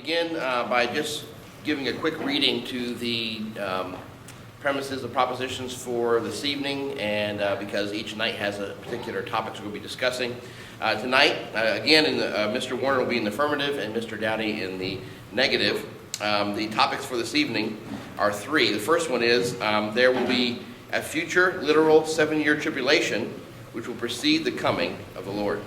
begin by just giving a quick reading to the premises, the propositions for this evening, and because each night has a particular topic we'll be discussing. Tonight, again, Mr. Warner will be in the affirmative and Mr. Doughty in the negative. The topics for this evening are three. The first one is there will be a future literal 7-year tribulation which will precede the coming of the Lord.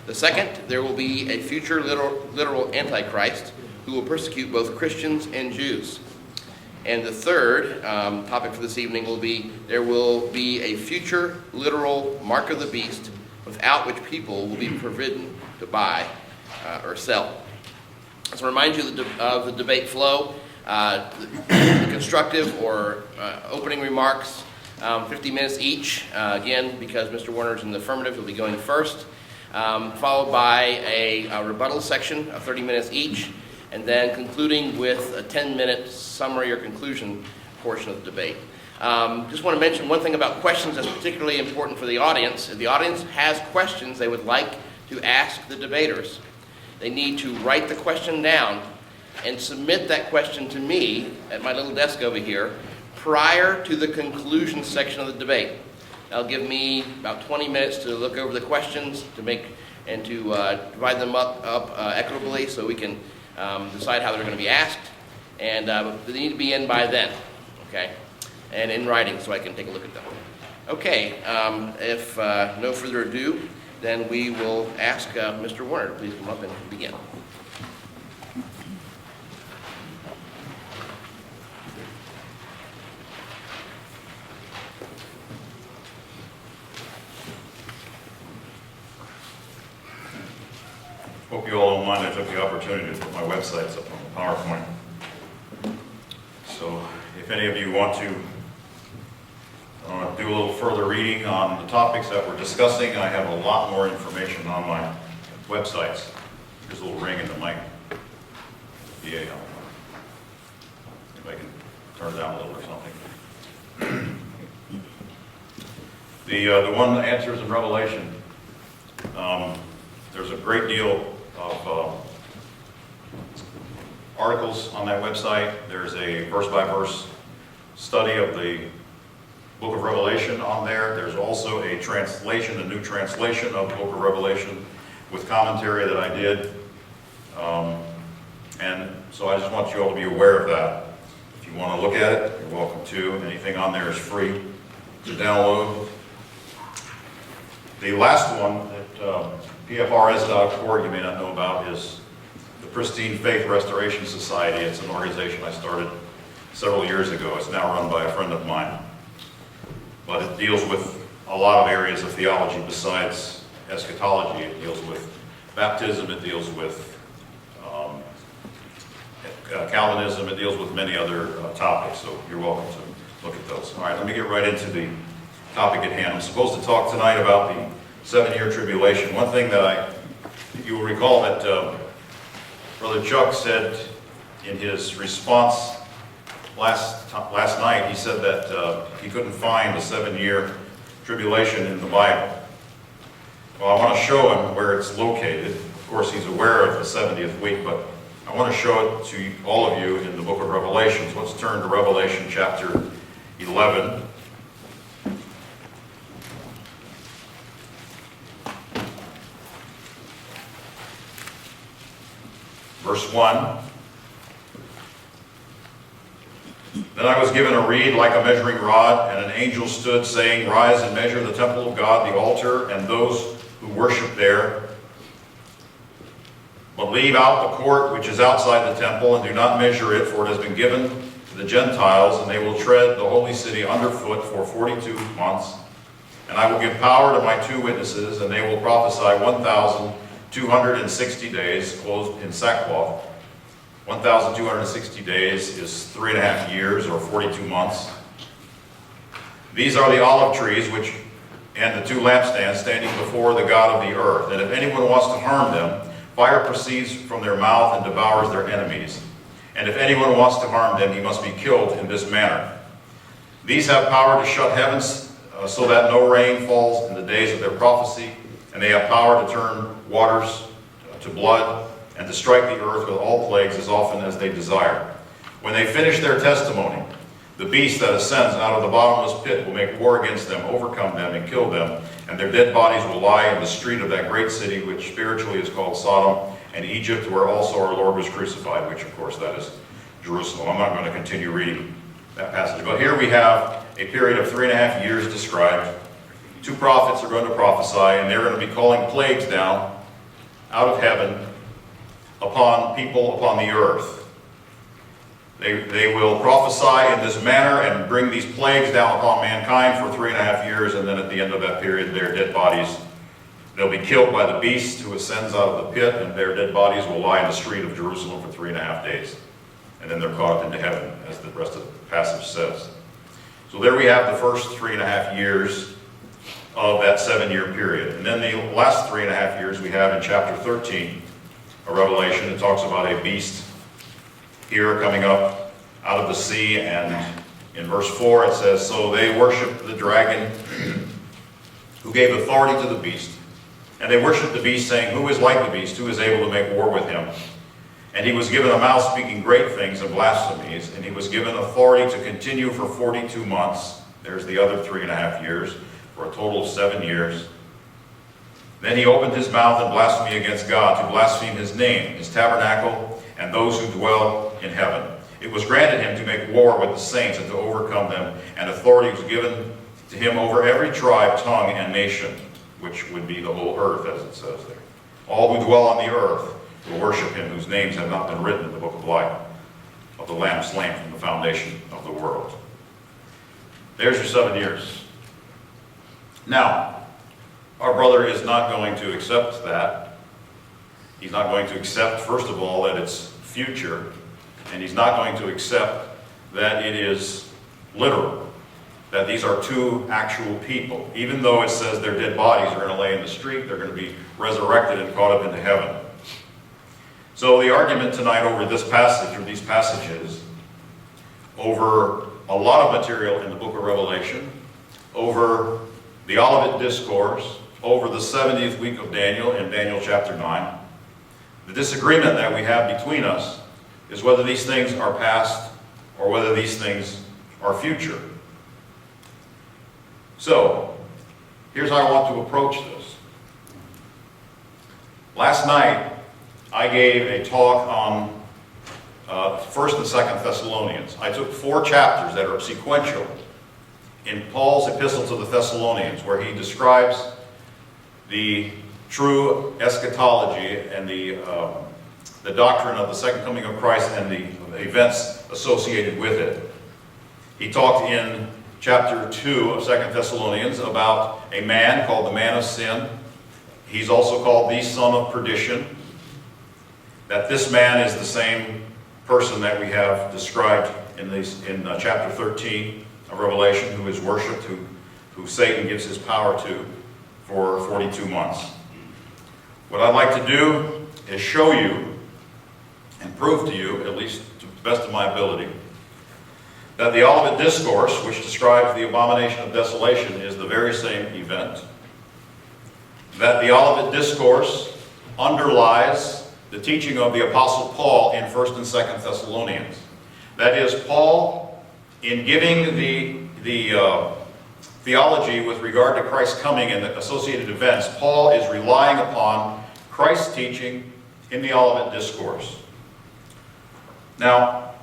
The second, there will be a future literal Antichrist who will persecute both Christians and Jews. And the third topic for this evening will be there will be a future literal mark of the beast without which people will be forbidden to buy or sell. So I remind you of the debate flow, the constructive or opening remarks, 50 minutes each. Again, because Mr. Warner is in the affirmative, he'll be going first, followed by a rebuttal section of 30 minutes each, and then concluding with a 10-minute summary or conclusion portion of the debate. Just want to mention one thing about questions that's particularly important for the audience. If the audience has questions they would like to ask the debaters, they need to write the question down and submit that question to me at my little desk over here prior to the conclusion section of the debate. That'll give me about 20 minutes to look over the questions to divide them up equitably so we can decide how they're going to be asked, and they need to be in by then, okay, and in writing so I can take a look at them. Okay, if no further ado, then we will ask Mr. Warner to please come up and begin. Hope you all don't mind I took the opportunity to put my websites up on the PowerPoint. So if any of you want to do a little further reading on the topics that we're discussing, I have a lot more information on my websites. There's a little ring in the mic. Yeah, if I can turn it down a little or something. The one that answers in Revelation, there's a great deal of articles on that website. There's a verse-by-verse study of the book of Revelation on there. There's also a translation, a new translation of the book of Revelation with commentary that I did. And so I just want you all to be aware of that. If you want to look at it, you're welcome to. Anything on there is free to download. The last one that PFRS.org, you may not know about, is the Pristine Faith Restoration Society. It's an organization I started several years ago. It's now run by a friend of mine. But it deals with a lot of areas of theology besides eschatology. It deals with baptism, it deals with Calvinism, it deals with many other topics, so you're welcome to look at those. All right, let me get right into the topic at hand. I'm supposed to talk tonight about the 7-year tribulation. One thing that you will recall that Brother Chuck said in his response last night, he said that he couldn't find the 7-year tribulation in the Bible. Well, I want to show him where it's located. Of course, he's aware of the 70th week, but I want to show it to all of you in the book of Revelation. So let's turn to Revelation chapter 11. Verse 1. Then I was given a reed like a measuring rod, and an angel stood, saying, Rise and measure the temple of God, the altar, and those who worship there. But leave out the court which is outside the temple, and do not measure it, for it has been given to the Gentiles, and they will tread the holy city underfoot for 42 months. And I will give power to my 2 witnesses, and they will prophesy 1,260 days, clothed in sackcloth. 1,260 days is 3.5 years, or 42 months. These are the olive trees and the 2 lampstands standing before the God of the earth. And if anyone wants to harm them, fire proceeds from their mouth and devours their enemies. And if anyone wants to harm them, he must be killed in this manner. These have power to shut heavens so that no rain falls in the days of their prophecy, and they have power to turn waters to blood and to strike the earth with all plagues as often as they desire. When they finish their testimony, the beast that ascends out of the bottomless pit will make war against them, overcome them, and kill them, and their dead bodies will lie in the street of that great city, which spiritually is called Sodom, and Egypt, where also our Lord was crucified, which of course that is Jerusalem. I'm not going to continue reading that passage, but here we have a period of 3.5 years described. 2 prophets are going to prophesy, and they're going to be calling plagues down out of heaven upon people upon the earth. They will prophesy in this manner and bring these plagues down upon mankind for 3.5 years, and then at the end of that period, their dead bodies, they'll be killed by the beast who ascends out of the pit, and their dead bodies will lie in the street of Jerusalem for 3.5 days. And then they're caught up into heaven, as the rest of the passage says. So there we have the first 3.5 years of that 7-year period. And then the last 3.5 years we have in chapter 13 of Revelation. It talks about a beast here coming up out of the sea, and in verse 4 it says, "So they worshiped the dragon who gave authority to the beast. And they worshiped the beast, saying, 'Who is like the beast? Who is able to make war with him?' And he was given a mouth speaking great things and blasphemies, and he was given authority to continue for 42 months. There's the other 3.5 years, for a total of 7 years. Then he opened his mouth in blasphemy against God, to blaspheme his name, his tabernacle, and those who dwell in heaven. It was granted him to make war with the saints and to overcome them, and authority was given to him over every tribe, tongue, and nation," which would be the whole earth, as it says there. "All who dwell on the earth will worship him, whose names have not been written in the book of life of the Lamb slain from the foundation of the world." There's your 7 years. Now, our brother is not going to accept that. He's not going to accept, first of all, that it's future, and he's not going to accept that it is literal, that these are 2 actual people. Even though it says their dead bodies are going to lay in the street, they're going to be resurrected and caught up into heaven. So the argument tonight over this passage, or these passages, over a lot of material in the book of Revelation, over the Olivet Discourse, over the 70th week of Daniel in Daniel chapter 9, the disagreement that we have between us is whether these things are past or whether these things are future. So, here's how I want to approach this. Last night, I gave a talk on 1st and 2nd Thessalonians. I took 4 chapters that are sequential in Paul's epistle to the Thessalonians, where he describes the true eschatology and the doctrine of the second coming of Christ and the events associated with it. He talked in chapter 2 of 2 Thessalonians about a man called the man of sin. He's also called the son of perdition. That this man is the same person that we have described in chapter 13 of Revelation, who is worshipped, who Satan gives his power to for 42 months. What I'd like to do is show you and prove to you, at least to the best of my ability, that the Olivet Discourse, which describes the Abomination of Desolation, is the very same event. That the Olivet Discourse underlies the teaching of the Apostle Paul in 1st and 2nd Thessalonians. That is, Paul, in giving the theology with regard to Christ's coming and the associated events, Paul is relying upon Christ's teaching in the Olivet Discourse. Now,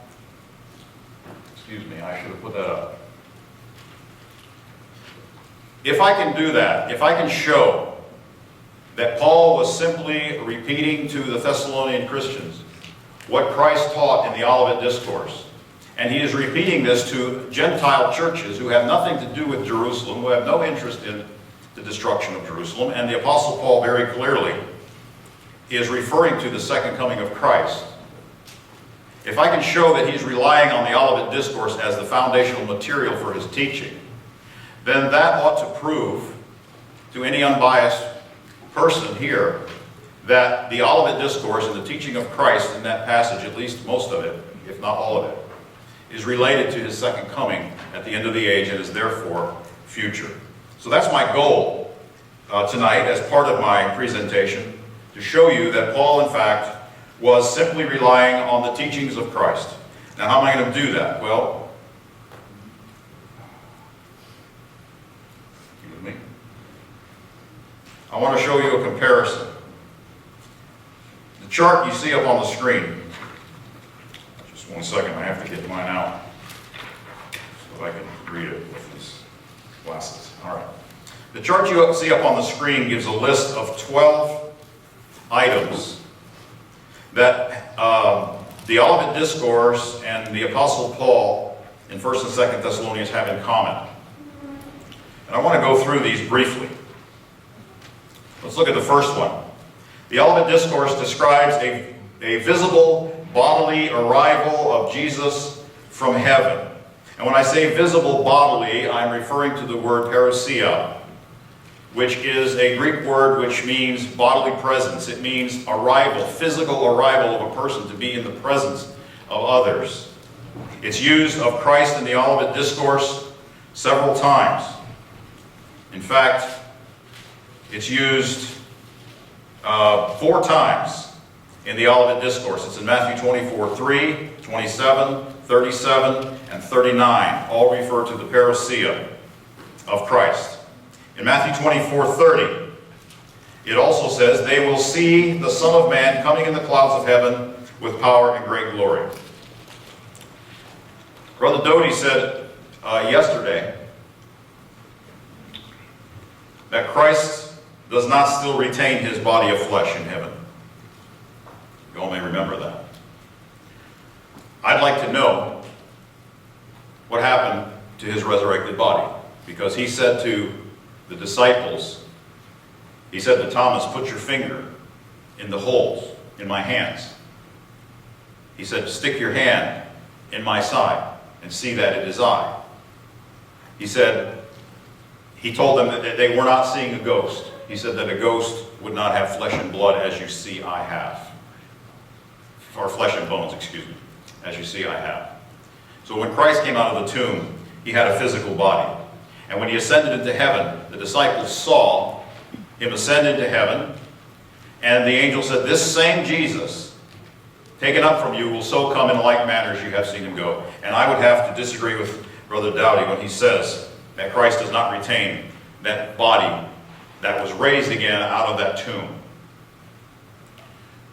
excuse me, I should have put that up. If I can do that, if I can show that Paul was simply repeating to the Thessalonian Christians what Christ taught in the Olivet Discourse, and he is repeating this to Gentile churches who have nothing to do with Jerusalem, who have no interest in the destruction of Jerusalem, and the Apostle Paul very clearly is referring to the second coming of Christ. If I can show that he's relying on the Olivet Discourse as the foundational material for his teaching, then that ought to prove to any unbiased person here that the Olivet Discourse and the teaching of Christ in that passage, at least most of it, if not all of it, is related to his second coming at the end of the age and is therefore future. So that's my goal tonight as part of my presentation, to show you that Paul, in fact, was simply relying on the teachings of Christ. Now, how am I going to do that? Well, excuse me. I want to show you a comparison. The chart you see up on the screen. Just one second, I have to get mine out so I can read it with these glasses. All right. The chart you see up on the screen gives a list of 12 items that the Olivet Discourse and the Apostle Paul in 1st and 2nd Thessalonians have in common. And I want to go through these briefly. Let's look at the first one. The Olivet Discourse describes a visible bodily arrival of Jesus from heaven. And when I say visible bodily, I'm referring to the word parousia, which is a Greek word which means bodily presence. It means arrival, physical arrival of a person to be in the presence of others. It's used of Christ in the Olivet Discourse several times. In fact, it's used 4 times in the Olivet Discourse. It's in Matthew 24:3, 27, 37, and 39. All refer to the parousia of Christ. In Matthew 24:30, it also says, "They will see the Son of Man coming in the clouds of heaven with power and great glory." Brother Doughty said yesterday that Christ does not still retain his body of flesh in heaven. You all may remember that. I'd like to know what happened to his resurrected body, because he said to the disciples, he said to Thomas, "Put your finger in the holes in my hands." He said, "Stick your hand in my side and see that it is I." He said, he told them that they were not seeing a ghost. He said that a ghost would not have flesh and blood as you see I have. Or flesh and bones, excuse me, as you see I have. So when Christ came out of the tomb, he had a physical body. And when he ascended into heaven, the disciples saw him ascend into heaven. And the angel said, "This same Jesus, taken up from you, will so come in like manner as you have seen him go." And I would have to disagree with Brother Doughty when he says that Christ does not retain that body that was raised again out of that tomb.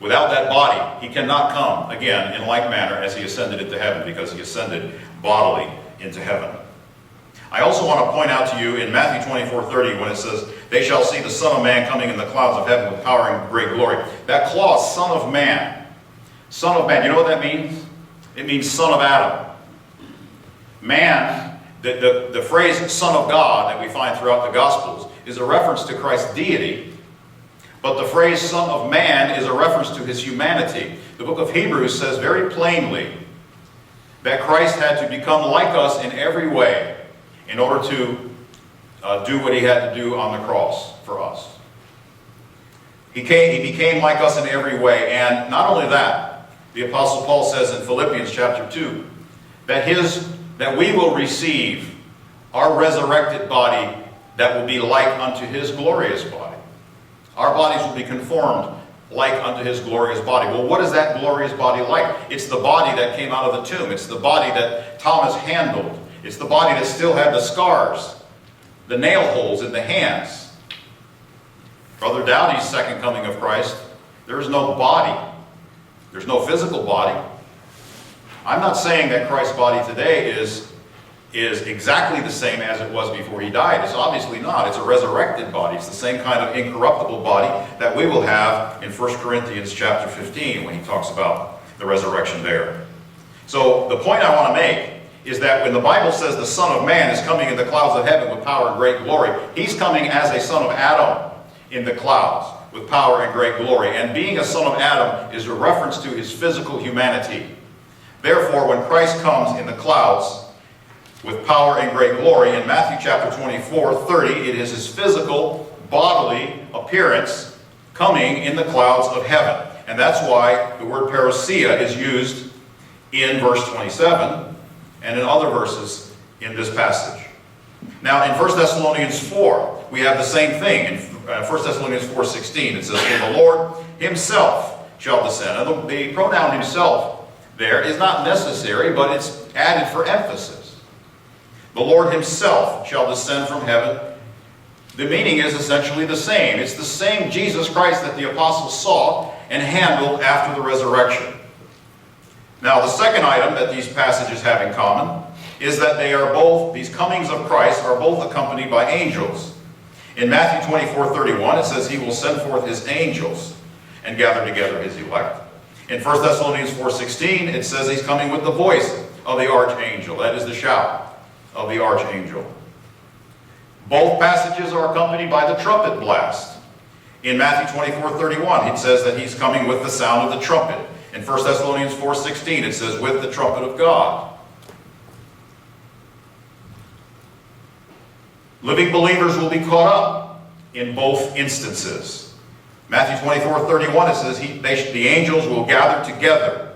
Without that body, he cannot come again in like manner as he ascended into heaven, because he ascended bodily into heaven. I also want to point out to you in Matthew 24:30, when it says, "They shall see the Son of Man coming in the clouds of heaven with power and great glory." That clause, Son of Man. Son of Man, you know what that means? It means son of Adam. Man, the phrase Son of God that we find throughout the Gospels is a reference to Christ's deity, but the phrase Son of Man is a reference to his humanity. The book of Hebrews says very plainly that Christ had to become like us in every way in order to do what he had to do on the cross for us. He became like us in every way, and not only that, the Apostle Paul says in Philippians chapter 2 that we will receive our resurrected body that will be like unto his glorious body. Our bodies will be conformed like unto his glorious body. Well, what is that glorious body like? It's the body that came out of the tomb. It's the body that Thomas handled. It's the body that still had the scars, the nail holes in the hands. Brother Doughty's second coming of Christ, there is no body. There's no physical body. I'm not saying that Christ's body today is exactly the same as it was before he died. It's obviously not. It's a resurrected body. It's the same kind of incorruptible body that we will have in 1 Corinthians chapter 15 when he talks about the resurrection there. So the point I want to make is that when the Bible says the Son of Man is coming in the clouds of heaven with power and great glory, he's coming as a son of Adam in the clouds with power and great glory. And being a son of Adam is a reference to his physical humanity. Therefore, when Christ comes in the clouds with power and great glory, in Matthew chapter 24:30, it is his physical, bodily appearance coming in the clouds of heaven. And that's why the word parousia is used in verse 27 and in other verses in this passage. Now, in 1 Thessalonians 4, we have the same thing. In 1 Thessalonians 4:16, it says, "For the Lord himself shall descend. And the pronoun himself there is not necessary, but it's added for emphasis. The Lord himself shall descend from heaven. The meaning is essentially the same. It's the same Jesus Christ that the apostles saw and handled after the resurrection. Now, the second item that these passages have in common is that these comings of Christ are both accompanied by angels. In Matthew 24:31, it says he will send forth his angels and gather together his elect. In 1 Thessalonians 4:16, it says he's coming with the voice of the archangel. That is the shout of the archangel. Both passages are accompanied by the trumpet blast. In Matthew 24:31, it says that he's coming with the sound of the trumpet. In 1 Thessalonians 4:16, it says with the trumpet of God. Living believers will be caught up in both instances. Matthew 24:31, it says the angels will gather together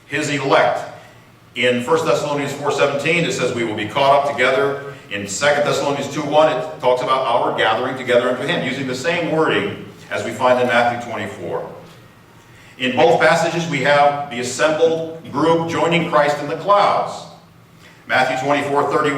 his elect. In 1 Thessalonians 4:17, it says we will be caught up together. In 2 Thessalonians 2:1, it talks about our gathering together unto him, using the same wording as we find in Matthew 24. In both passages, we have the assembled group joining Christ in the clouds. Matthew 24:30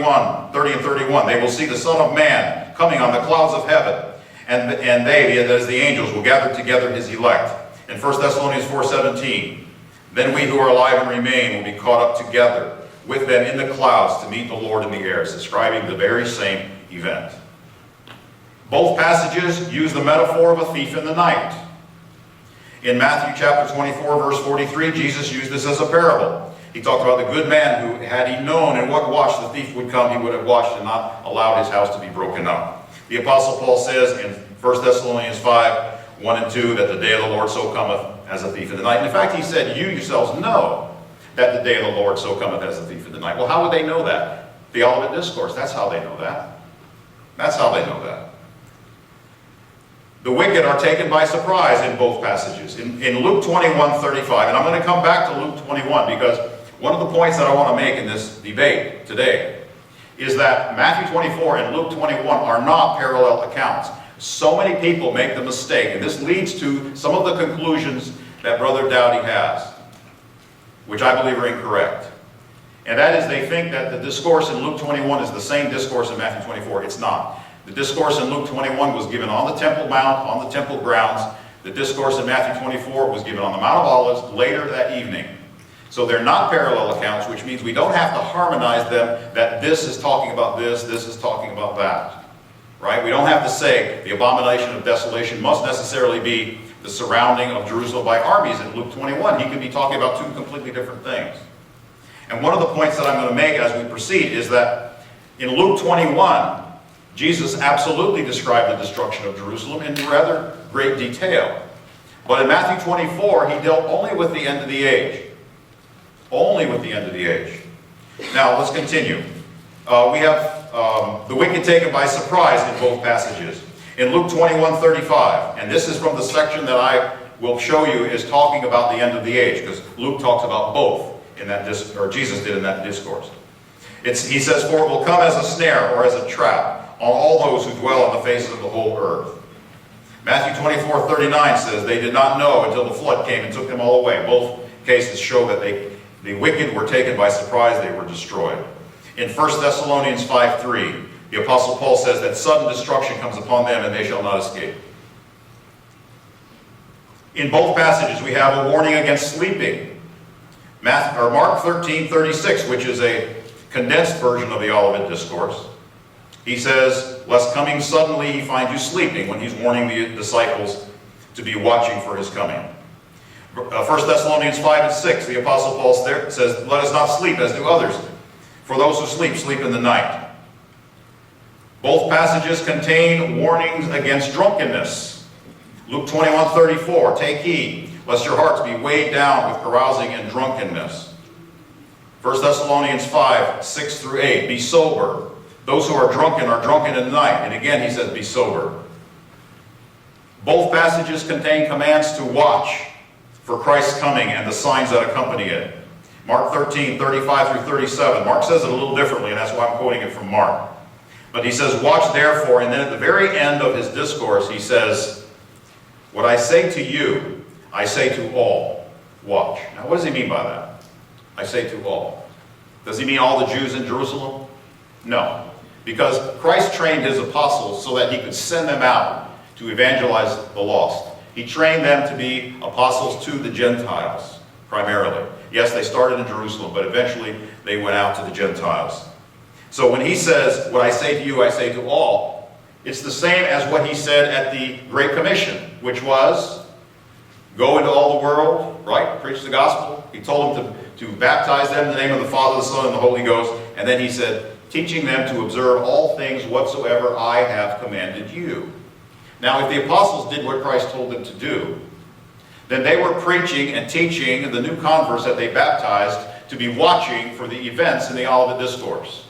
and 31, they will see the Son of Man coming on the clouds of heaven, and they, that is the angels, will gather together his elect. In 1 Thessalonians 4:17, then we who are alive and remain will be caught up together with them in the clouds to meet the Lord in the air, describing the very same event. Both passages use the metaphor of a thief in the night. In Matthew chapter 24, verse 43, Jesus used this as a parable. He talked about the good man who, had he known in what watch the thief would come, he would have watched and not allowed his house to be broken up. The Apostle Paul says in 1 Thessalonians 5:1 and 2, that the day of the Lord so cometh as a thief in the night. And in fact, he said, you yourselves know that the day of the Lord so cometh as a thief in the night. Well, how would they know that? The Olivet Discourse. That's how they know that. That's how they know that. The wicked are taken by surprise in both passages. In Luke 21:35, and I'm going to come back to Luke 21 because one of the points that I want to make in this debate today is that Matthew 24 and Luke 21 are not parallel accounts. So many people make the mistake, and this leads to some of the conclusions that Brother Doughty has, which I believe are incorrect. And that is, they think that the discourse in Luke 21 is the same discourse in Matthew 24. It's not. The discourse in Luke 21 was given on the Temple Mount, on the temple grounds. The discourse in Matthew 24 was given on the Mount of Olives later that evening. So they're not parallel accounts, which means we don't have to harmonize them, that this is talking about this is talking about that. Right? We don't have to say the abomination of desolation must necessarily be the surrounding of Jerusalem by armies in Luke 21. He could be talking about two completely different things. And one of the points that I'm going to make as we proceed is that in Luke 21, Jesus absolutely described the destruction of Jerusalem in rather great detail. But in Matthew 24, he dealt only with the end of the age. Only with the end of the age. Now, let's continue. We have the wicked taken by surprise in both passages. In Luke 21:35, and this is from the section that I will show you is talking about the end of the age, because Luke talks about both in that or Jesus did in that discourse. He says, for it will come as a snare or as a trap on all those who dwell on the face of the whole earth. Matthew 24:39 says, they did not know until the flood came and took them all away. Both cases show that the wicked were taken by surprise, they were destroyed. In 1 Thessalonians 5:3, the Apostle Paul says that sudden destruction comes upon them and they shall not escape. In both passages, we have a warning against sleeping. Mark 13:36, which is a condensed version of the Olivet Discourse. He says, lest coming suddenly he find you sleeping, when he's warning the disciples to be watching for his coming. 1 Thessalonians 5:6, the Apostle Paul says, let us not sleep as do others, for those who sleep, sleep in the night. Both passages contain warnings against drunkenness. Luke 21:34, take heed, lest your hearts be weighed down with carousing and drunkenness. 1 Thessalonians 5:6-8, be sober. Those who are drunken in the night. And again, he says, be sober. Both passages contain commands to watch for Christ's coming and the signs that accompany it. Mark 13:35-37. Mark says it a little differently, and that's why I'm quoting it from Mark. But he says, watch therefore, and then at the very end of his discourse, he says, what I say to you, I say to all, watch. Now what does he mean by that? I say to all. Does he mean all the Jews in Jerusalem? No. Because Christ trained his apostles so that he could send them out to evangelize the lost. He trained them to be apostles to the Gentiles, primarily. Yes, they started in Jerusalem, but eventually they went out to the Gentiles. So when he says, what I say to you, I say to all, it's the same as what he said at the Great Commission, which was, go into all the world, right? Preach the gospel. He told them to baptize them in the name of the Father, the Son, and the Holy Ghost. And then he said, teaching them to observe all things whatsoever I have commanded you. Now, if the apostles did what Christ told them to do, then they were preaching and teaching the new converts that they baptized to be watching for the events in the Olivet Discourse.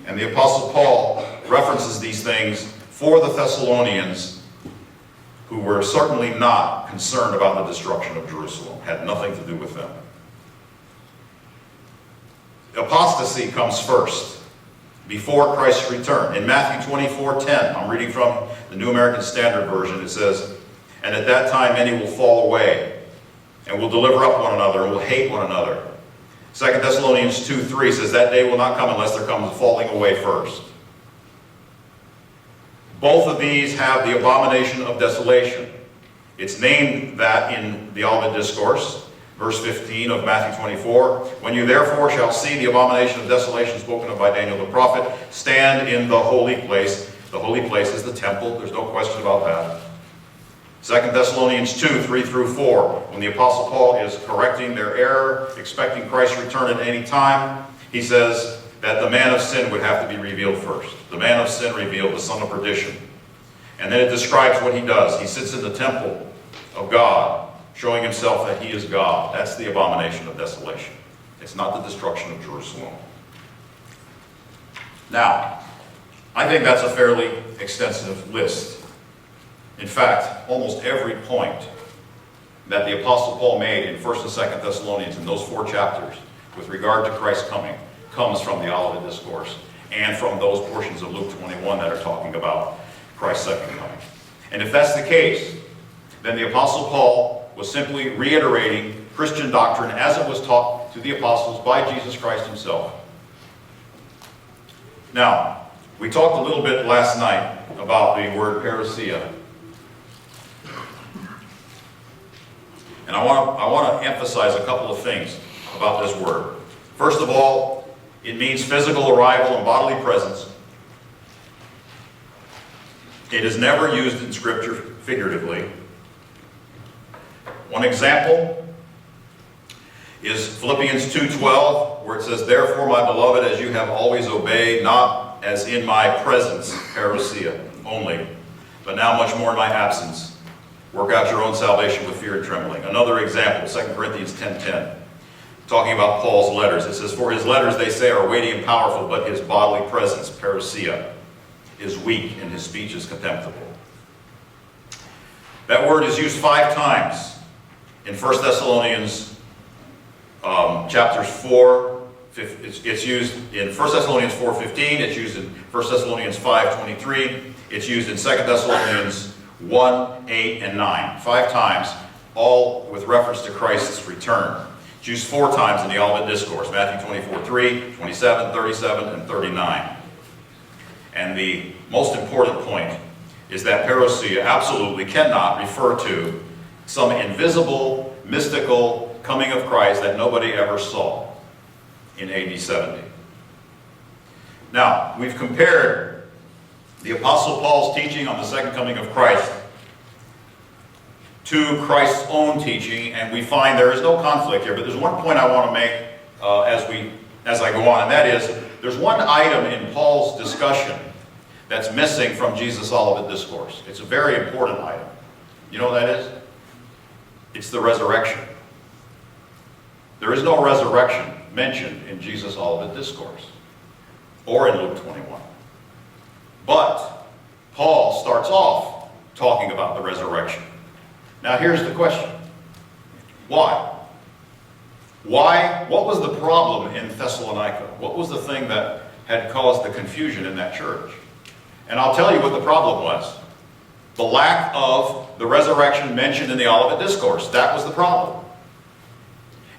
And the Apostle Paul references these things for the Thessalonians, who were certainly not concerned about the destruction of Jerusalem. Had nothing to do with them. Apostasy comes first, before Christ's return. In Matthew 24:10, I'm reading from the New American Standard Version, it says, and at that time many will fall away, and will deliver up one another, and will hate one another. 2 Thessalonians 2:3 says, that day will not come unless there comes a falling away first. Both of these have the abomination of desolation. It's named that in the Olivet Discourse. Verse 15 of Matthew 24, when you therefore shall see the abomination of desolation spoken of by Daniel the prophet, stand in the holy place. The holy place is the temple. There's no question about that. 2 Thessalonians 2, 3 through 4, when the Apostle Paul is correcting their error, expecting Christ's return at any time, he says that the man of sin would have to be revealed first. The man of sin revealed, the son of perdition. And then it describes what he does. He sits in the temple of God, showing himself that he is God. That's the abomination of desolation. It's not the destruction of Jerusalem. Now, I think that's a fairly extensive list. In fact, almost every point that the Apostle Paul made in 1st and 2nd Thessalonians, in those 4 chapters, with regard to Christ's coming, comes from the Olivet Discourse and from those portions of Luke 21 that are talking about Christ's second coming. And if that's the case, then the Apostle Paul was simply reiterating Christian doctrine as it was taught to the apostles by Jesus Christ himself. Now, we talked a little bit last night about the word parousia. And I want to emphasize a couple of things about this word. First of all, it means physical arrival and bodily presence. It is never used in Scripture figuratively. One example is Philippians 2:12, where it says, therefore, my beloved, as you have always obeyed, not as in my presence, parousia, only, but now much more in my absence, work out your own salvation with fear and trembling. Another example, 2 Corinthians 10:10, talking about Paul's letters. It says, for his letters, they say, are weighty and powerful, but his bodily presence, parousia, is weak and his speech is contemptible. That word is used 5 times in 1 Thessalonians chapters 4. It's used in 1 Thessalonians 4:15. It's used in 1 Thessalonians 5:23. It's used in 2 Thessalonians 1:8 and 9. 5 times, all with reference to Christ's return. It's used 4 times in the Olivet Discourse, Matthew 24:3, 27, 37, and 39. And the most important point is that parousia absolutely cannot refer to some invisible, mystical coming of Christ that nobody ever saw in AD 70. Now, we've compared the Apostle Paul's teaching on the second coming of Christ to Christ's own teaching, and we find there is no conflict here. But there's one point I want to make as I go on, and that is, there's one item in Paul's discussion that's missing from Jesus' Olivet Discourse. It's a very important item. You know what that is? It's the resurrection. There is no resurrection mentioned in Jesus' Olivet Discourse or in Luke 21. But Paul starts off talking about the resurrection. Now here's the question. Why? Why? What was the problem in Thessalonica? What was the thing that had caused the confusion in that church? And I'll tell you what the problem was. the lack of the resurrection mentioned in the Olivet Discourse. That was the problem.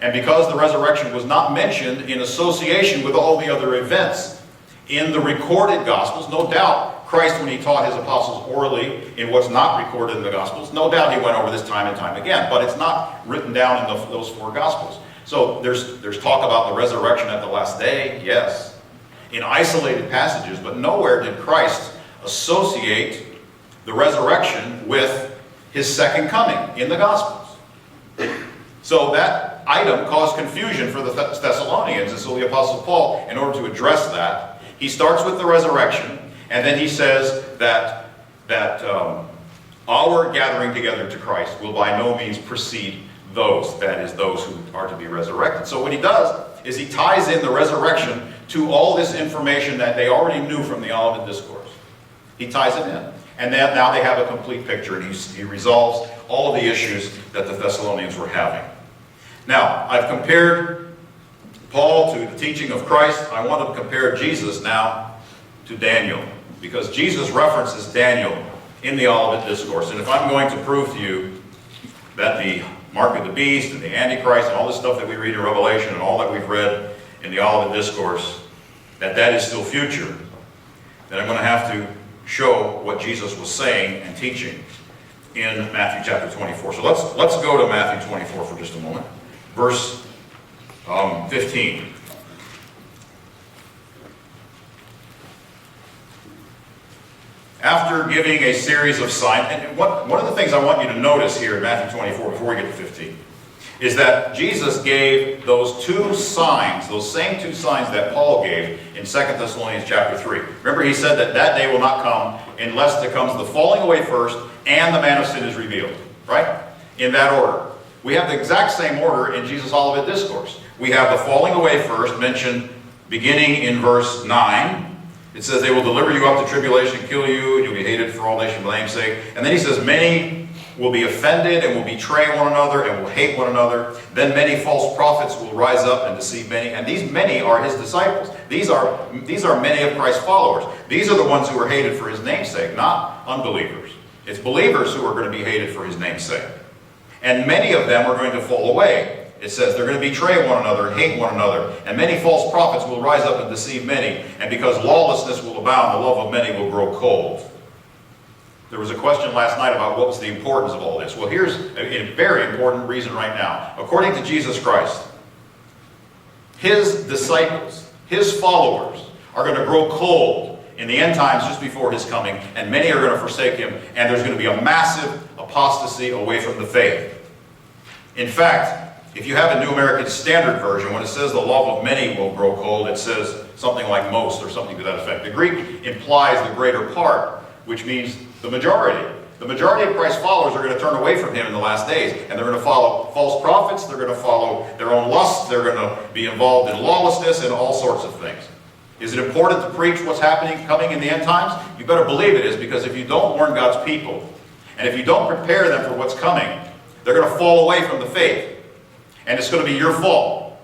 And because the resurrection was not mentioned in association with all the other events in the recorded Gospels, no doubt Christ, when he taught his apostles orally in what's not recorded in the Gospels, no doubt he went over this time and time again, but it's not written down in those 4 Gospels. So there's talk about the resurrection at the last day, yes, in isolated passages, but nowhere did Christ associate the resurrection with his second coming in the Gospels. So that item caused confusion for the Thessalonians, and so the Apostle Paul, in order to address that, he starts with the resurrection, and then he says that our gathering together to Christ will by no means precede those, that is, those who are to be resurrected. So what he does is he ties in the resurrection to all this information that they already knew from the Olivet Discourse. He ties it in. And then, now they have a complete picture, and he resolves all of the issues that the Thessalonians were having. Now, I've compared Paul to the teaching of Christ. I want to compare Jesus now to Daniel, because Jesus references Daniel in the Olivet Discourse. And if I'm going to prove to you that the mark of the beast and the Antichrist and all this stuff that we read in Revelation and all that we've read in the Olivet Discourse, that is still future, then I'm going to have to show what Jesus was saying and teaching in Matthew chapter 24. So let's go to Matthew 24 for just a moment. Verse 15. After giving a series of signs, and one of the things I want you to notice here in Matthew 24 before we get to 15, is that Jesus gave those 2 signs, those same 2 signs that Paul gave in 2 Thessalonians chapter 3. Remember, he said that day will not come unless there comes the falling away first and the man of sin is revealed. Right? In that order. We have the exact same order in Jesus' Olivet Discourse. We have the falling away first, mentioned beginning in verse 9. It says, they will deliver you up to tribulation, kill you, and you'll be hated for all nations for my name's sake. And then he says, many will be offended and will betray one another and will hate one another. Then many false prophets will rise up and deceive many. And these many are his disciples. These are many of Christ's followers. These are the ones who are hated for his name's sake, not unbelievers. It's believers who are going to be hated for his name's sake. And many of them are going to fall away. It says they're going to betray one another and hate one another. And many false prophets will rise up and deceive many. And because lawlessness will abound, the love of many will grow cold. There was a question last night about what was the importance of all this. Well, here's a very important reason right now. According to Jesus Christ, his disciples, his followers, are going to grow cold in the end times just before his coming, and many are going to forsake him, and there's going to be a massive apostasy away from the faith. In fact, if you have a New American Standard Version, when it says the love of many will grow cold, it says something like most or something to that effect. The Greek implies the greater part, which means the majority. The majority of Christ's followers are going to turn away from him in the last days, and they're going to follow false prophets, they're going to follow their own lusts, they're going to be involved in lawlessness and all sorts of things. Is it important to preach what's coming in the end times? You better believe it is, because if you don't warn God's people, and if you don't prepare them for what's coming, they're going to fall away from the faith. And it's going to be your fault.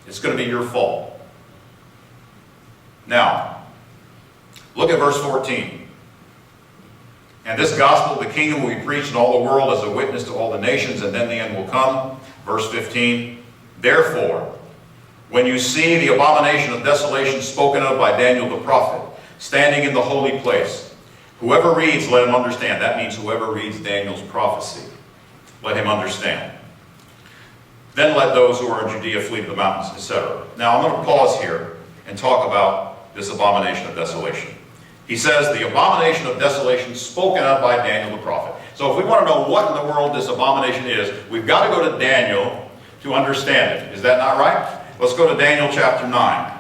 It's going to be your fault. Now, look at verse 14. And this gospel of the kingdom will be preached in all the world as a witness to all the nations, and then the end will come. Verse 15. Therefore, when you see the abomination of desolation spoken of by Daniel the prophet, standing in the holy place, whoever reads, let him understand. That means whoever reads Daniel's prophecy, let him understand. Then let those who are in Judea flee to the mountains, etc. Now I'm going to pause here and talk about this abomination of desolation. He says the abomination of desolation spoken of by Daniel the prophet. So if we want to know what in the world this abomination is, we've got to go to Daniel to understand it. Is that not right? Let's go to Daniel chapter 9.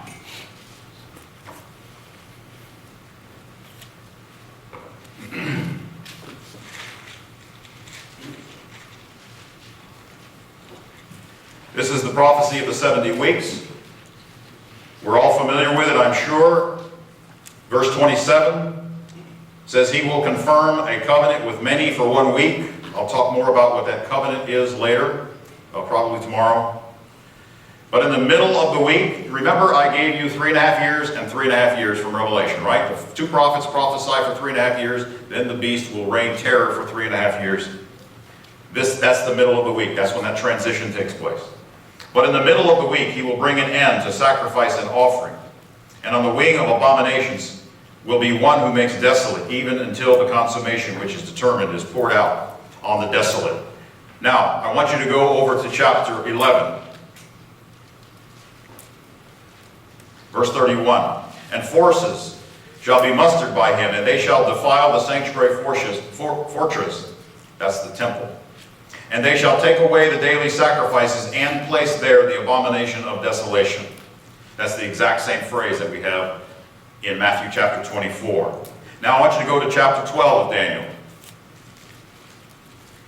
This is the prophecy of the 70 weeks. We're all familiar with it, I'm sure. Verse 27 says, he will confirm a covenant with many for 1 week. I'll talk more about what that covenant is later, probably tomorrow. But in the middle of the week, remember I gave you 3.5 years and 3.5 years from Revelation, right? The two prophets prophesy for 3.5 years, then the beast will reign terror for 3.5 years. That's the middle of the week. That's when that transition takes place. But in the middle of the week, he will bring an end to sacrifice and offering. And on the wing of abominations will be one who makes desolate, even until the consummation which is determined is poured out on the desolate. Now, I want you to go over to chapter 11. Verse 31. And forces shall be mustered by him, and they shall defile the sanctuary fortress. That's the temple. And they shall take away the daily sacrifices and place there the abomination of desolation. That's the exact same phrase that we have in Matthew chapter 24. Now I want you to go to chapter 12 of Daniel.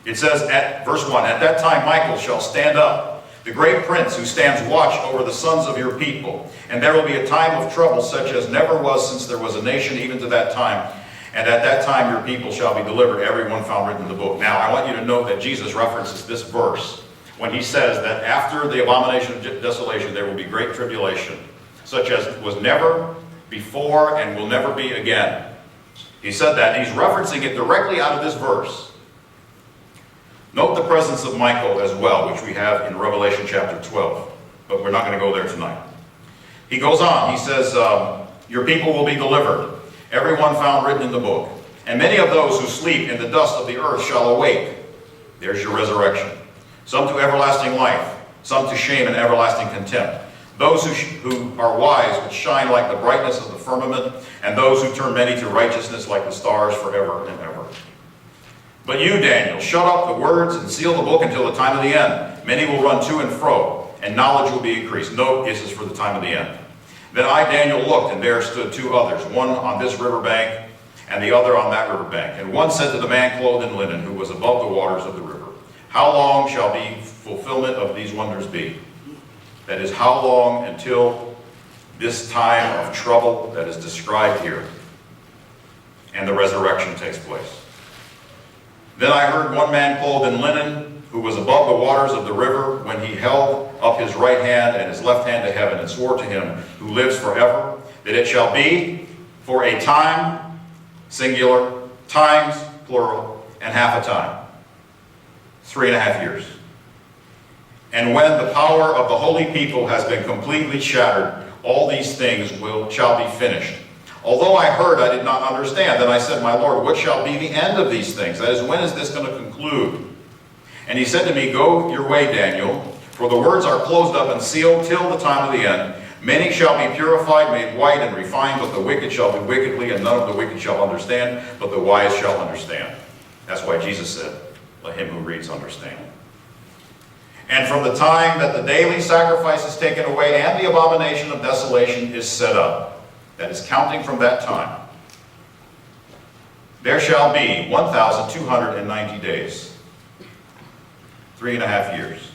It says at verse 1, At that time Michael shall stand up, the great prince who stands watch over the sons of your people. And there will be a time of trouble such as never was since there was a nation even to that time. And at that time your people shall be delivered, everyone found written in the book. Now I want you to note that Jesus references this verse when he says that after the abomination of desolation there will be great tribulation, such as was never before and will never be again. He said that, and he's referencing it directly out of this verse. Note the presence of Michael as well, which we have in Revelation chapter 12, but we're not going to go there tonight. He goes on, he says, your people will be delivered, everyone found written in the book. And many of those who sleep in the dust of the earth shall awake. There's your resurrection. Some to everlasting life, some to shame and everlasting contempt. Those who are wise would shine like the brightness of the firmament, and those who turn many to righteousness like the stars forever and ever. But you, Daniel, shut up the words and seal the book until the time of the end. Many will run to and fro, and knowledge will be increased. Note, this is for the time of the end. Then I, Daniel, looked, and there stood two others, one on this river bank, and the other on that river bank. And one said to the man clothed in linen, who was above the waters of the river, How long shall the fulfillment of these wonders be? That is, how long until this time of trouble that is described here and the resurrection takes place. Then I heard one man clothed in linen, who was above the waters of the river, when he held up his right hand and his left hand to heaven, and swore to him who lives forever, that it shall be for a time, singular, times, plural, and half a time. 3.5 years. And when the power of the holy people has been completely shattered, all these things shall be finished. Although I heard, I did not understand. Then I said, My Lord, what shall be the end of these things? That is, when is this going to conclude? And he said to me, Go your way, Daniel, for the words are closed up and sealed till the time of the end. Many shall be purified, made white, and refined, but the wicked shall do wickedly, and none of the wicked shall understand, but the wise shall understand. That's why Jesus said, Let him who reads understand. And from the time that the daily sacrifice is taken away and the abomination of desolation is set up, that is counting from that time, there shall be 1,290 days, 3.5 years.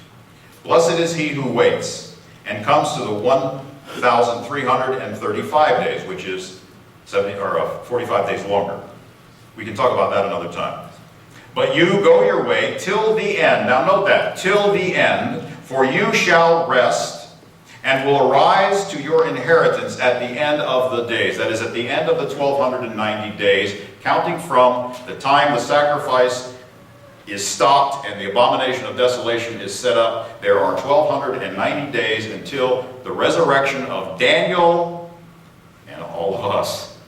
Blessed is he who waits and comes to the 1,335 days, which is 45 days longer. We can talk about that another time. But you go your way till the end. Now note that, till the end, for you shall rest, and will arise to your inheritance at the end of the days. That is, at the end of the 1,290 days, counting from the time the sacrifice is stopped and the abomination of desolation is set up. There are 1,290 days until the resurrection of Daniel and all of us,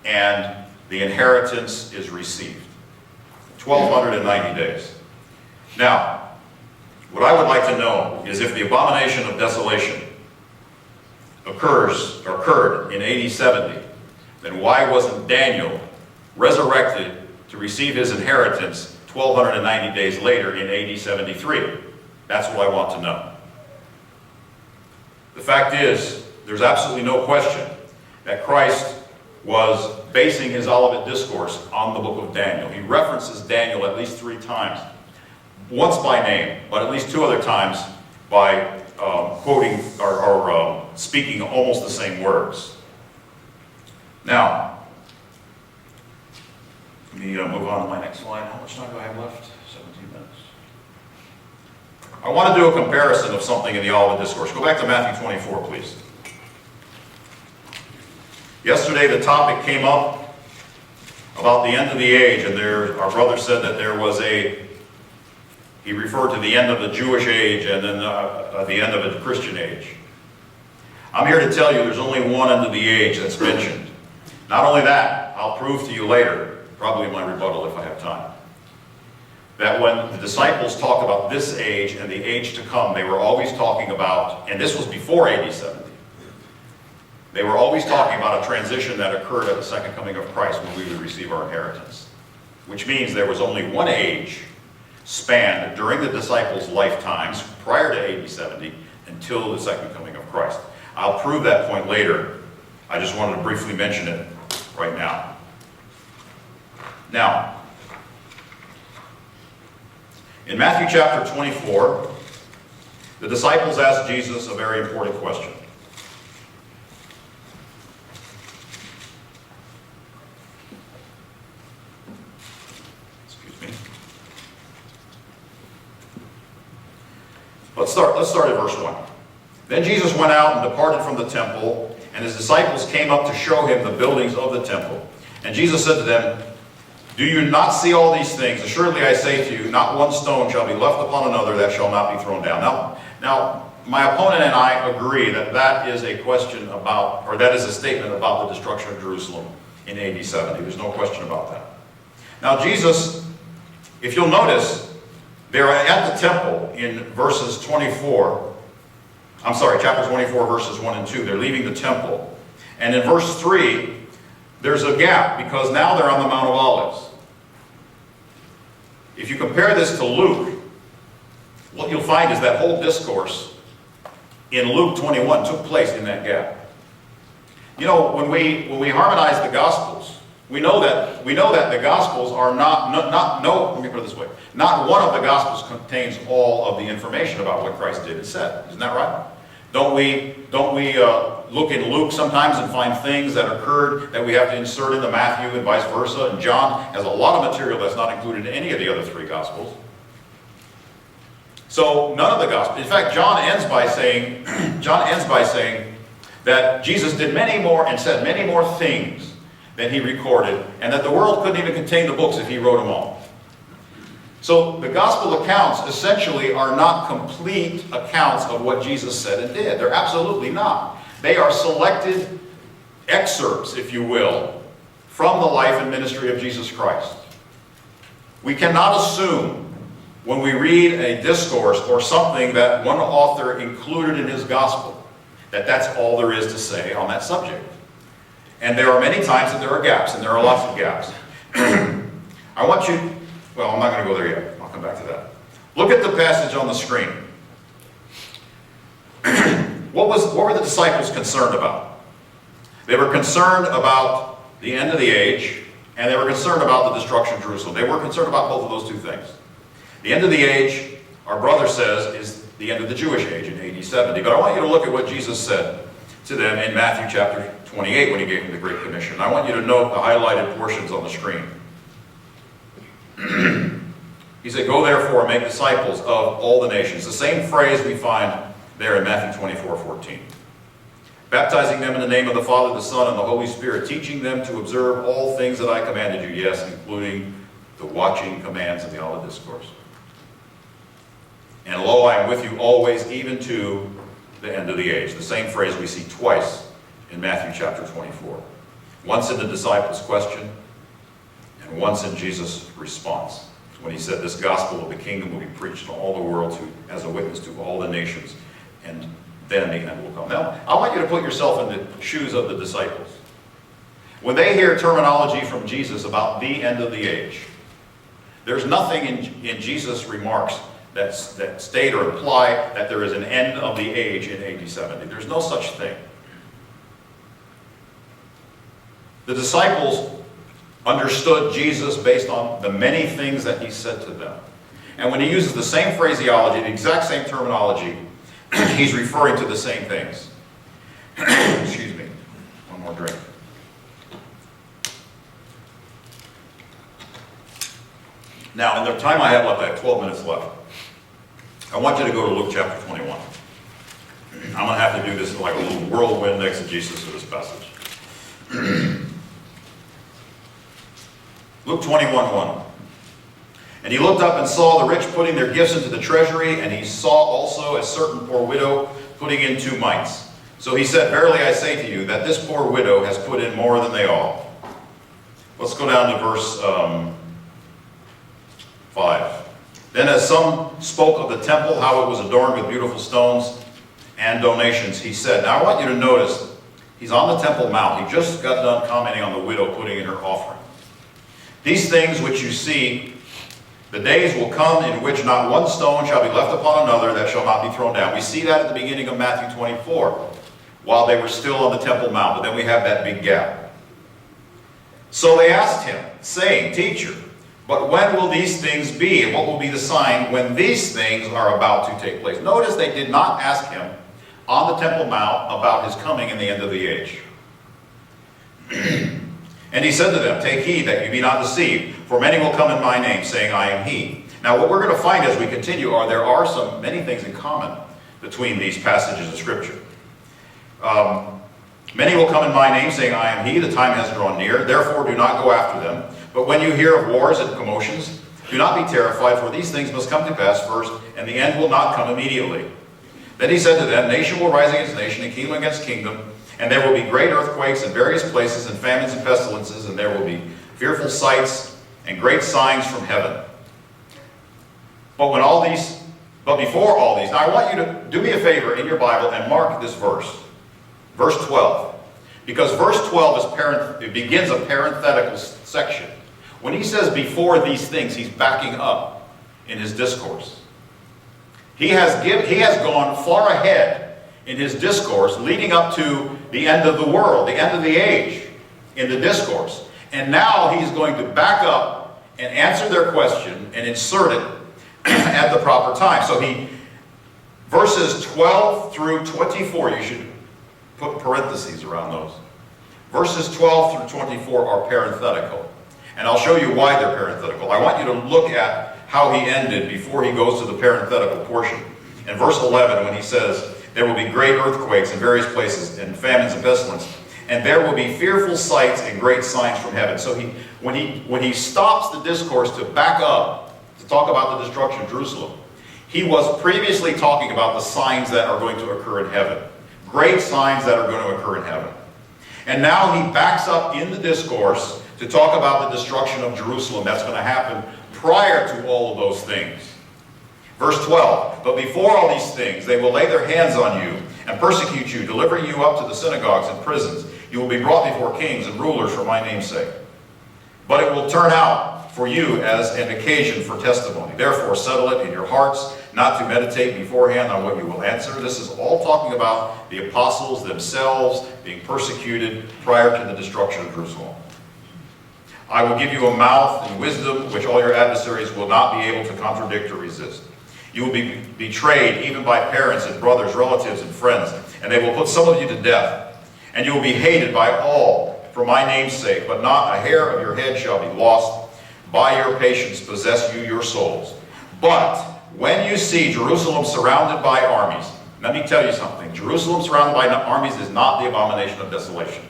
and the inheritance is received. 1,290 days. Now, what I would like to know is if the abomination of desolation occurred in AD 70, then why wasn't Daniel resurrected to receive his inheritance 1,290 days later in AD 73? That's what I want to know. The fact is, there's absolutely no question that Christ was basing his Olivet Discourse on the book of Daniel. He references Daniel at least 3 times. Once by name, but at least 2 other times by quoting or speaking almost the same words. Now, let me move on to my next slide. How much time do I have left? 17 minutes. I want to do a comparison of something in the Olivet Discourse. Go back to Matthew 24, please. Yesterday the topic came up about the end of the age, and our brother said that there was he referred to the end of the Jewish age and then the end of the Christian age. I'm here to tell you there's only one end of the age that's mentioned. Not only that, I'll prove to you later, probably in my rebuttal if I have time, that when the disciples talk about this age and the age to come, they were always talking about, and this was before AD 70, they were always talking about a transition that occurred at the second coming of Christ when we would receive our inheritance. Which means there was only one age spanned during the disciples' lifetimes prior to AD 70 until the second coming of Christ. I'll prove that point later. I just wanted to briefly mention it right now. Now, in Matthew chapter 24, the disciples asked Jesus a very important question. Excuse me. Let's start at verse 1. Then Jesus went out and departed from the temple, and his disciples came up to show him the buildings of the temple. And Jesus said to them, "Do you not see all these things? Assuredly I say to you, not one stone shall be left upon another that shall not be thrown down." Now, my opponent and I agree that that is a question about, or that is a statement about the destruction of Jerusalem in AD 70. There's no question about that. Now Jesus, if you'll notice, they're at the temple in chapter 24, verses 1 and 2. They're leaving the temple. And in verse 3, there's a gap because now they're on the Mount of Olives. If you compare this to Luke, what you'll find is that whole discourse in Luke 21 took place in that gap. You know, when we harmonize the Gospels, we know that the Gospels are let me put it this way. Not one of the Gospels contains all of the information about what Christ did and said. Isn't that right? Don't we look in Luke sometimes and find things that occurred that we have to insert into Matthew and vice versa? And John has a lot of material that's not included in any of the other three Gospels. So none of the Gospels. In fact, John ends by saying that Jesus did many more and said many more things than he recorded, and that the world couldn't even contain the books if he wrote them all. So the gospel accounts essentially are not complete accounts of what Jesus said and did. They're absolutely not. They are selected excerpts, if you will, from the life and ministry of Jesus Christ. We cannot assume when we read a discourse or something that one author included in his gospel that that's all there is to say on that subject. And there are many times that there are gaps, and there are lots of gaps. I want you... Well, I'm not going to go there yet. I'll come back to that. Look at the passage on the screen. What were the disciples concerned about? They were concerned about the end of the age, and they were concerned about the destruction of Jerusalem. They were concerned about both of those two things. The end of the age, our brother says, is the end of the Jewish age in AD 70. But I want you to look at what Jesus said to them in Matthew chapter 28 when he gave them the Great Commission. I want you to note the highlighted portions on the screen. He said, "Go therefore and make disciples of all the nations." The same phrase we find there in Matthew 24:14. "Baptizing them in the name of the Father, the Son, and the Holy Spirit, teaching them to observe all things that I commanded you," yes, including the watching commands in the Olivet Discourse. "And lo, I am with you always, even to the end of the age." The same phrase we see twice in Matthew chapter 24. Once in the disciples' question, and once in Jesus' response, when he said, "This gospel of the kingdom will be preached to all the world as a witness to all the nations, and then the end will come." Now, I want you to put yourself in the shoes of the disciples. When they hear terminology from Jesus about the end of the age, there's nothing in Jesus' remarks that state or imply that there is an end of the age in AD 70. There's no such thing. The disciples understood Jesus based on the many things that he said to them. And when he uses the same phraseology, the exact same terminology, he's referring to the same things. Excuse me. One more drink. Now, in the time I have left, I have 12 minutes left. I want you to go to Luke chapter 21. I'm going to have to do this like a little whirlwind exegesis of this passage. Luke 21:1. And he looked up and saw the rich putting their gifts into the treasury, and he saw also a certain poor widow putting in 2 mites. So he said, Verily I say to you, that this poor widow has put in more than they all. Let's go down to verse 5. Then as some spoke of the temple, how it was adorned with beautiful stones and donations, he said, now I want you to notice, he's on the Temple Mount. He just got done commenting on the widow putting in her offering. These things which you see, the days will come in which not one stone shall be left upon another that shall not be thrown down. We see that at the beginning of Matthew 24, while they were still on the Temple Mount, but then we have that big gap. So they asked him, saying, Teacher, but when will these things be, and what will be the sign when these things are about to take place? Notice they did not ask him on the Temple Mount about his coming in the end of the age. And he said to them, Take heed that you be not deceived, for many will come in my name, saying, I am he. Now what we're going to find as we continue there are many things in common between these passages of Scripture. Many will come in my name, saying, I am he. The time has drawn near. Therefore do not go after them. But when you hear of wars and commotions, do not be terrified, for these things must come to pass first, and the end will not come immediately. Then he said to them, Nation will rise against nation, and kingdom against kingdom, and there will be great earthquakes in various places, and famines and pestilences, and there will be fearful sights and great signs from heaven. But before all these, now I want you to do me a favor in your Bible and mark this verse. Verse 12. Because verse 12 it begins a parenthetical section. When he says before these things, he's backing up in his discourse. He has gone far ahead in his discourse leading up to the end of the world, the end of the age in the discourse. And now he's going to back up and answer their question and insert it at the proper time. So verses 12 through 24, you should put parentheses around those. Verses 12 through 24 are parenthetical. And I'll show you why they're parenthetical. I want you to look at how he ended before he goes to the parenthetical portion. In verse 11, when he says, there will be great earthquakes in various places, and famines and pestilence, and there will be fearful sights and great signs from heaven. So when he stops the discourse to back up, to talk about the destruction of Jerusalem, he was previously talking about the signs that are going to occur in heaven. Great signs that are going to occur in heaven. And now he backs up in the discourse to talk about the destruction of Jerusalem that's going to happen prior to all of those things. Verse 12, but before all these things, they will lay their hands on you and persecute you, delivering you up to the synagogues and prisons. You will be brought before kings and rulers for my name's sake. But it will turn out for you as an occasion for testimony. Therefore, settle it in your hearts, not to meditate beforehand on what you will answer. This is all talking about the apostles themselves being persecuted prior to the destruction of Jerusalem. I will give you a mouth and wisdom which all your adversaries will not be able to contradict or resist. You will be betrayed even by parents and brothers, relatives and friends, and they will put some of you to death. And you will be hated by all for my name's sake, but not a hair of your head shall be lost. By your patience possess you your souls. But when you see Jerusalem surrounded by armies, let me tell you something. Jerusalem surrounded by armies is not the abomination of desolation.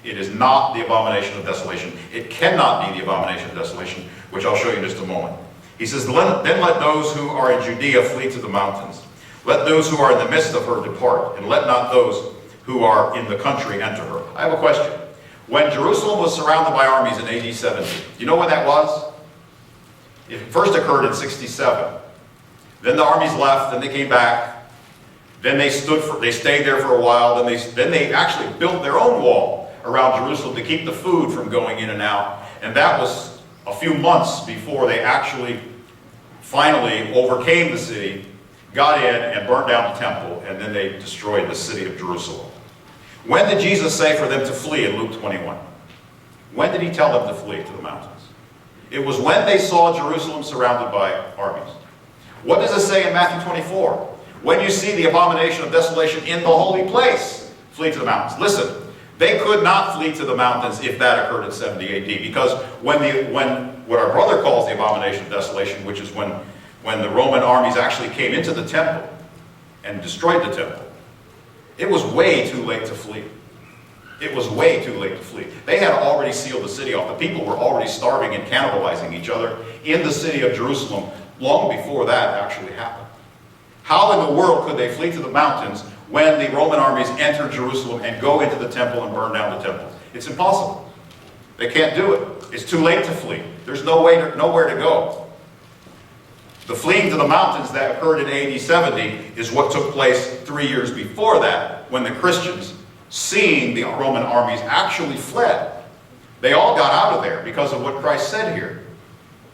It is not the abomination of desolation. It cannot be the abomination of desolation, which I'll show you in just a moment. He says, then let those who are in Judea flee to the mountains. Let those who are in the midst of her depart, and let not those who are in the country enter her. I have a question. When Jerusalem was surrounded by armies in AD 70, do you know when that was? It first occurred in 67. Then the armies left, then they came back. Then they stayed there for a while. Then they actually built their own wall around Jerusalem to keep the food from going in and out. And that was a few months before they actually finally overcame the city, got in and burned down the temple, and then they destroyed the city of Jerusalem. When did Jesus say for them to flee in Luke 21? When did he tell them to flee to the mountains? It was when they saw Jerusalem surrounded by armies. What does it say in Matthew 24? When you see the abomination of desolation in the holy place, flee to the mountains. Listen, they could not flee to the mountains if that occurred in 70 AD, because when what our brother calls the abomination of desolation, which is when when the Roman armies actually came into the temple and destroyed the temple, it was way too late to flee. It was way too late to flee. They had already sealed the city off. The people were already starving and cannibalizing each other in the city of Jerusalem long before that actually happened. How in the world could they flee to the mountains when the Roman armies enter Jerusalem and go into the temple and burn down the temple? It's impossible. They can't do it. It's too late to flee. There's nowhere to go. The fleeing to the mountains that occurred in AD 70 is what took place 3 years before that, when the Christians, seeing the Roman armies, actually fled. They all got out of there because of what Christ said here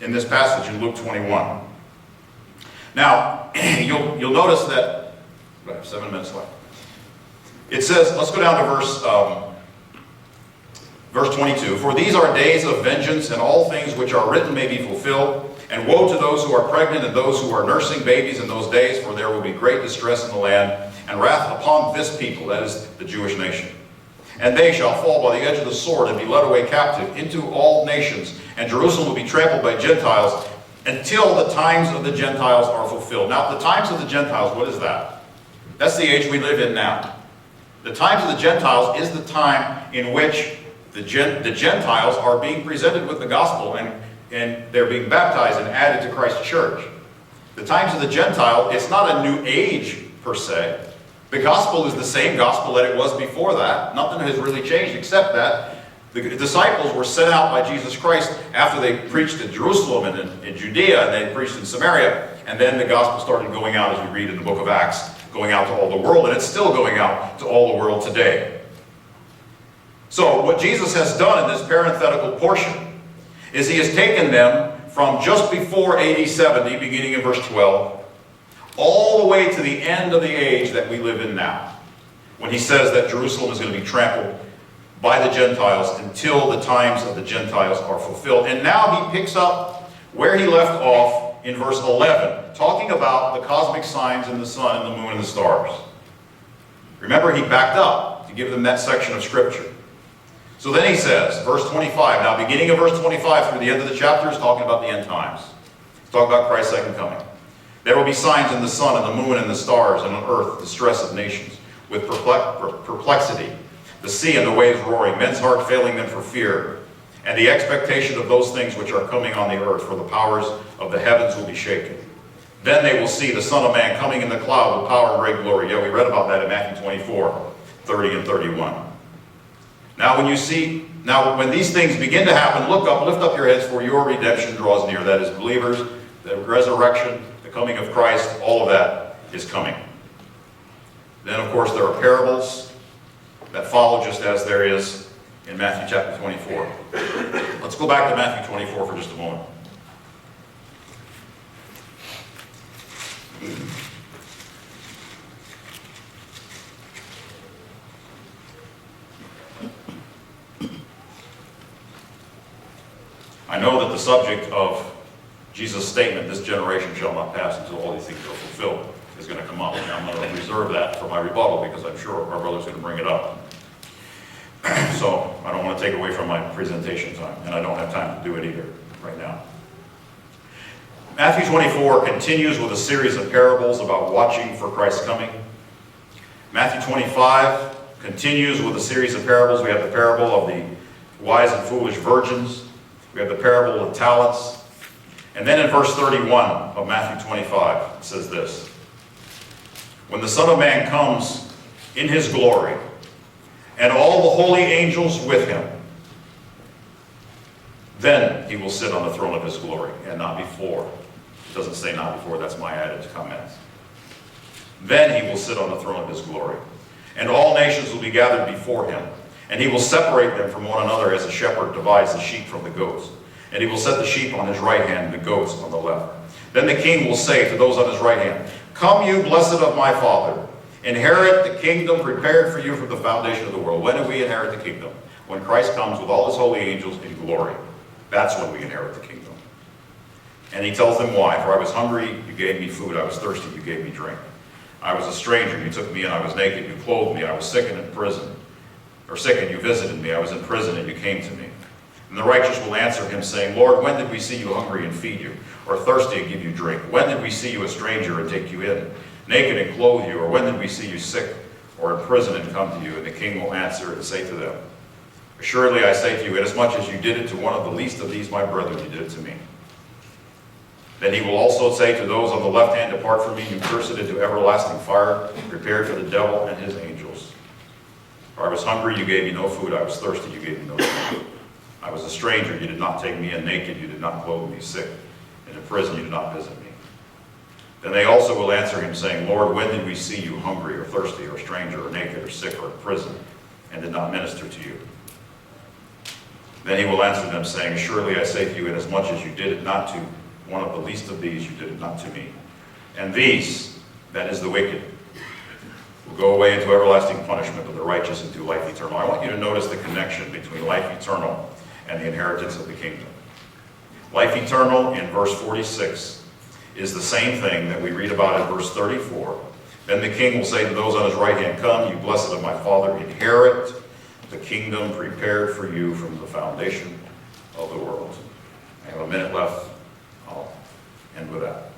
in this passage in Luke 21. Now, you'll notice that, I have 7 minutes left. It says, let's go down to verse 22. For these are days of vengeance, and all things which are written may be fulfilled. And woe to those who are pregnant and those who are nursing babies in those days, for there will be great distress in the land, and wrath upon this people, that is the Jewish nation. And they shall fall by the edge of the sword and be led away captive into all nations, and Jerusalem will be trampled by Gentiles until the times of the Gentiles are fulfilled. Now, the times of the Gentiles, what is that? That's the age we live in now. The times of the Gentiles is the time in which the Gentiles are being presented with the gospel and they're being baptized and added to Christ's church. The times of the Gentile, it's not a new age per se. The gospel is the same gospel that it was before that. Nothing has really changed except that the disciples were sent out by Jesus Christ after they preached in Jerusalem and in Judea, and they preached in Samaria, and then the gospel started going out, as we read in the book of Acts, going out to all the world, and it's still going out to all the world today. So what Jesus has done in this parenthetical portion is he has taken them from just before AD 70, beginning in verse 12, all the way to the end of the age that we live in now, when he says that Jerusalem is going to be trampled by the Gentiles until the times of the Gentiles are fulfilled. And now he picks up where he left off in verse 11, talking about the cosmic signs in the sun and the moon and the stars. Remember, he backed up to give them that section of Scripture. So then he says, verse 25, now beginning of verse 25 through the end of the chapter is talking about the end times. It's talking about Christ's second coming. There will be signs in the sun and the moon and the stars, and on earth the distress of nations, with perplexity, the sea and the waves roaring, men's heart failing them for fear, and the expectation of those things which are coming on the earth, for the powers of the heavens will be shaken. Then they will see the Son of Man coming in the cloud with power and great glory. Yeah, we read about that in Matthew 24, 30 and 31. Now when these things begin to happen, look up, lift up your heads, for your redemption draws near. That is believers, the resurrection, the coming of Christ, all of that is coming. Then, of course, there are parables that follow, just as there is in Matthew chapter 24. Let's go back to Matthew 24 for just a moment. I know that the subject of Jesus' statement, this generation shall not pass until all these things are fulfilled, is going to come up. And I'm going to reserve that for my rebuttal because I'm sure our brother's going to bring it up. So I don't want to take away from my presentation time, and I don't have time to do it either right now. Matthew 24 continues with a series of parables about watching for Christ's coming. Matthew 25 continues with a series of parables. We have the parable of the wise and foolish virgins. We have the parable of talents. And then in verse 31 of Matthew 25, it says this: when the Son of Man comes in his glory, and all the holy angels with him, then he will sit on the throne of his glory, and not before. It doesn't say not before, that's my added comment. Then he will sit on the throne of his glory, and all nations will be gathered before him. And he will separate them from one another as a shepherd divides the sheep from the goats. And he will set the sheep on his right hand and the goats on the left. Then the king will say to those on his right hand, "Come, you blessed of my Father, inherit the kingdom prepared for you from the foundation of the world." When do we inherit the kingdom? When Christ comes with all his holy angels in glory. That's when we inherit the kingdom. And he tells them why. For I was hungry, you gave me food. I was thirsty, you gave me drink. I was a stranger, you took me in. I was naked, you clothed me. I was sick and in prison. Or sick and you visited me. I was in prison and you came to me. And the righteous will answer him, saying, Lord, when did we see you hungry and feed you, or thirsty and give you drink? When did we see you a stranger and take you in, naked and clothe you? Or when did we see you sick or in prison and come to you? And the king will answer and say to them, Assuredly I say to you, inasmuch as you did it to one of the least of these my brethren, you did it to me. Then he will also say to those on the left hand, Depart from me, you cursed, into everlasting fire, prepared for the devil and his angels. For I was hungry, you gave me no food. I was thirsty, you gave me no drink. I was a stranger, you did not take me in. Naked, you did not clothe me. Sick, and in prison, you did not visit me. Then they also will answer him, saying, Lord, when did we see you hungry or thirsty or stranger or naked or sick or in prison, and did not minister to you? Then he will answer them, saying, Surely I say to you, inasmuch as you did it not to one of the least of these, you did it not to me. And these, that is the wicked, will go away into everlasting punishment, but the righteous into life eternal. I want you to notice the connection between life eternal and the inheritance of the kingdom. Life eternal in verse 46 is the same thing that we read about in verse 34. Then the king will say to those on his right hand, Come, you blessed of my Father, inherit the kingdom prepared for you from the foundation of the world. I have a minute left. I'll end with that.